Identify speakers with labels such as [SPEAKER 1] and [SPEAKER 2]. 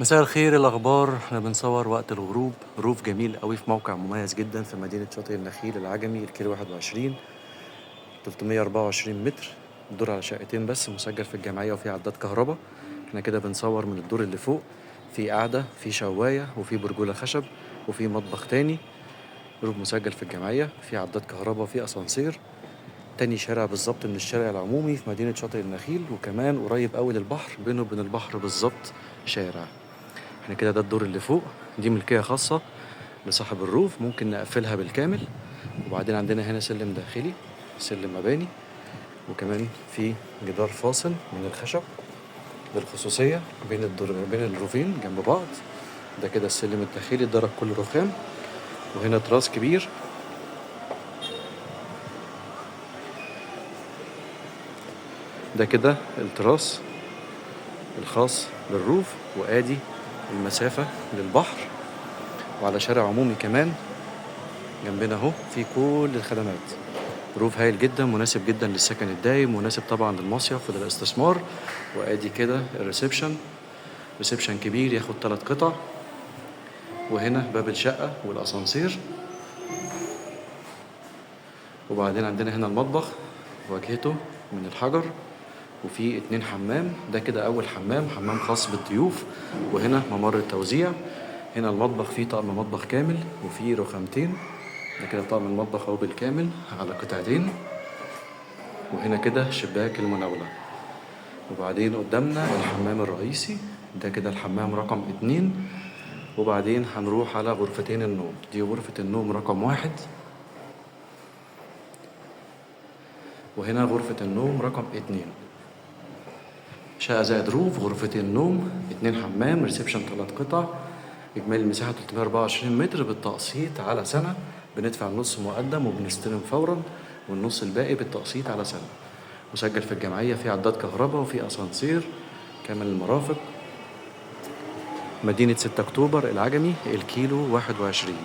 [SPEAKER 1] مساء الخير، إيه الأخبار؟ احنا بنصور وقت الغروب. روف جميل قوي في موقع مميز جدا في مدينة شاطئ النخيل العجمي، الكيلو 21، 324 متر. الدور على شقتين بس، مسجل في الجمعية وفي عداد كهرباء. احنا كده بنصور من الدور اللي فوق، في قعدة، في شواية، وفي برجولة خشب، وفي مطبخ تاني. روف مسجل في الجمعية، في عداد كهرباء، وفي أسانسير. تاني شارع بالظبط من الشارع العمومي في مدينة شاطئ النخيل، وكمان قريب قوي للبحر، بينه وبين البحر بالظبط شارع. احنا كده ده الدور اللي فوق، دي ملكية خاصة لصاحب الروف، ممكن نقفلها بالكامل. وبعدين عندنا هنا سلم داخلي، سلم مباني، وكمان في جدار فاصل من الخشب للخصوصية بين الروفين جنب بعض. ده كده السلم الداخلي، الدرج كله رخام. وهنا تراس كبير، ده كده التراس الخاص بالروف. وادي المسافة للبحر، وعلى شارع عمومي كمان جنبنا اهو في كل الخدمات. روف هايل جدا، مناسب جدا للسكن الدايم، مناسب طبعا للمصيف وللاستثمار. وادي كده الريسبشن، ريسبشن كبير ياخد 3 قطع. وهنا باب الشقة والاسانسير. وبعدين عندنا هنا المطبخ، واجهته من الحجر، وفي 2 حمام. ده كده اول حمام، حمام خاص بالضيوف. وهنا ممر التوزيع. هنا المطبخ فيه طقم مطبخ كامل وفيه رخامتين. ده كده طقم المطبخ اهو بالكامل على قطعتين. وهنا كده شباك المناولة. وبعدين قدامنا الحمام الرئيسي، ده كده الحمام رقم 2. وبعدين هنروح على غرفتين النوم. دي غرفة النوم رقم 1، وهنا غرفة النوم رقم 2. شقة زائد روف، غرفتين نوم، 2 حمام، ريسبشن 3 قطع. إجمالي المساحة 324 متر بالتقسيط على سنة. بندفع النص مقدم وبنستلم فورا، والنص الباقي بالتقسيط على سنة. مسجل في الجمعية، في عداد كهرباء، وفي أسانسير كامل المرافق. مدينة 6 أكتوبر العجمي، الكيلو 21.